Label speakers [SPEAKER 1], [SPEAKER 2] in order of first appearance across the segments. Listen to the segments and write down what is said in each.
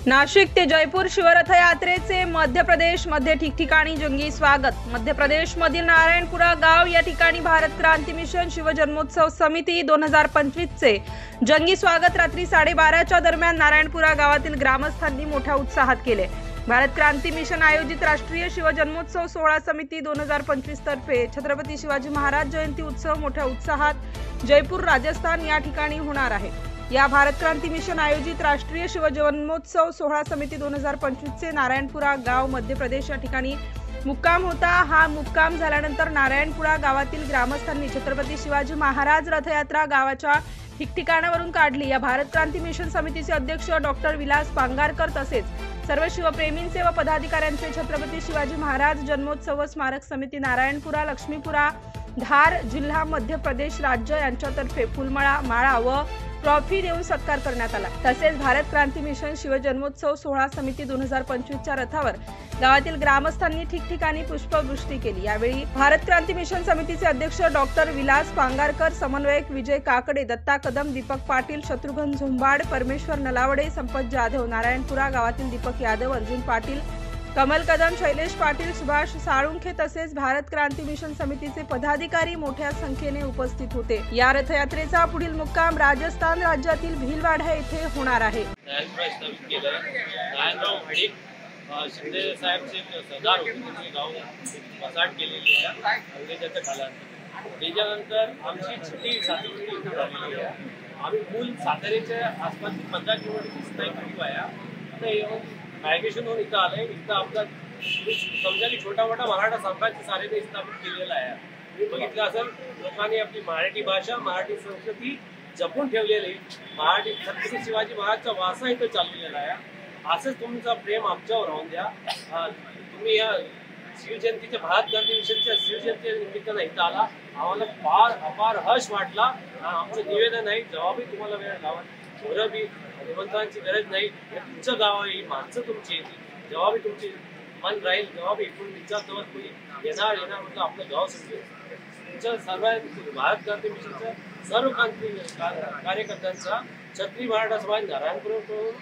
[SPEAKER 1] नाशिक ते जयपूर शिवरथ यात्रेचे मध्य प्रदेश मध्ये ठिकठिकाणी जंगी स्वागत। मध्य प्रदेश मधील नारायणपुरा गाव या ठिकाणी भारत क्रांती मिशन शिवजन्मोत्सव समिती 2025 चे जंगी स्वागत रात्री 12:30च्या दरम्यान नारायणपुरा गावातील ग्रामस्थांनी मोठ्या उत्साहात केले। भारत क्रांती मिशन आयोजित राष्ट्रीय शिवजन्मोत्सव सोहळा समिती 2025 तर्फे छत्रपती शिवाजी महाराज जयंती उत्सव मोठ्या उत्साहात जयपूर राजस्थान या ठिकाणी होणार आहे। या भारत क्रांती मिशन आयोजित राष्ट्रीय शिवजन्मोत्सव सोहळा समिती 2025 चे नारायणपुरा गाव मध्य प्रदेश या ठिकाणी मुक्काम होता। हा मुक्काम झाल्यानंतर नारायणपुरा गावातील ग्रामस्थांनी छत्रपती शिवाजी महाराज रथयात्रा गावाच्या ठिकठिकाणावरून काढली। या भारत क्रांती मिशन समितीचे अध्यक्ष डॉक्टर विलास पांगारकर तसेच सर्व शिवप्रेमींचे व पदाधिकाऱ्यांचे छत्रपती शिवाजी महाराज जन्मोत्सव स्मारक समिती नारायणपुरा लक्ष्मीपुरा धार जिल्हा मध्य प्रदेश राज्य यांच्यातर्फे फुलमाळा माळा व ट्रॉफी देऊन सत्कार करण्यात आला। तसेच भारत क्रांती मिशन शिवजन्मोत्सव सोहळा समिती 2025 च्या रथावर गावातील ग्रामस्थांनी ठिकठिकाणी पुष्पवृष्टी केली। यावेळी भारत क्रांती मिशन समितीचे अध्यक्ष डॉक्टर विलास पांगारकर, समन्वयक विजय काकडे, दत्ता कदम, दीपक पाटील, शत्रुघ्न झुंबाड, परमेश्वर नलावडे, संपत जाधव, नारायणपुरा गावातील दीपक यादव, अर्जुन पाटील, कमल कदम, शैलेश पाटील, सुभाष साळुंखे तसेच भारत क्रांती मिशन समितीचे पदाधिकारी मोठ्या संख्येने उपस्थित होते। या रथयात्रेचा पुढील मुक्काम राजस्थान राज्यातील भीलवाडा येथे होणार आहे।
[SPEAKER 2] शिंदे साहेबचे सरदार होते गाव वसाहत केलेली आहे अंग्रेजाच्या काळात। त्याच्यानंतर आमची छोटी सातरी झालेली आहे। आम्ही मूल साताऱ्याच्या आसपास 15 किलोमीटरची स्थायिक आहे। मायग्रेशन होऊन इथं आलंय। इथं आपला समजा की छोटा मोठा मराठा साम्राज्य सारे स्थापित केलेलं आहे। बघितलं असेल लोकांनी आपली मराठी भाषा मराठी संस्कृती जपून ठेवलेली, मराठी छत्रपती शिवाजी महाराजचा वारसा इथं चाललेला आहे। असंच तुमचा प्रेम आमच्यावर राहून द्या। तुम्ही या शिवजयंतीच्या भारत क्रांती मिशनच्या शिवजयंती निमित्तानं इथं आला, आम्हाला फार अपार हर्ष वाटला। आमचं निवेदन आहे, जवाबही तुम्हाला वेळ लावा, थोडं बी निमंत्रणाची गरज नाही। तुमचं गाव आहे, ही माणसं तुमची येतील, जवाबी तुमची मन राहील, जवाबी इकडून विचारतो कोणी येणार म्हटलं आपलं गाव संपलं। तुमच्या सर्व भारत क्रांती मिशनच्या सर्व कार्यकर्त्यांचा छत्री मराठा समाज नारायणपुराकडून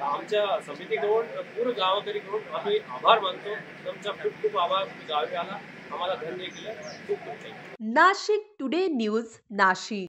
[SPEAKER 2] आमच्या समितीकडून पूर्ण गावाकडून आम्ही आभार मानतो। तुमचा खूप खूप आभार। गावी आला, आम्हाला धन्य केलं, खूप खूप।
[SPEAKER 3] Nashik today news Nashik.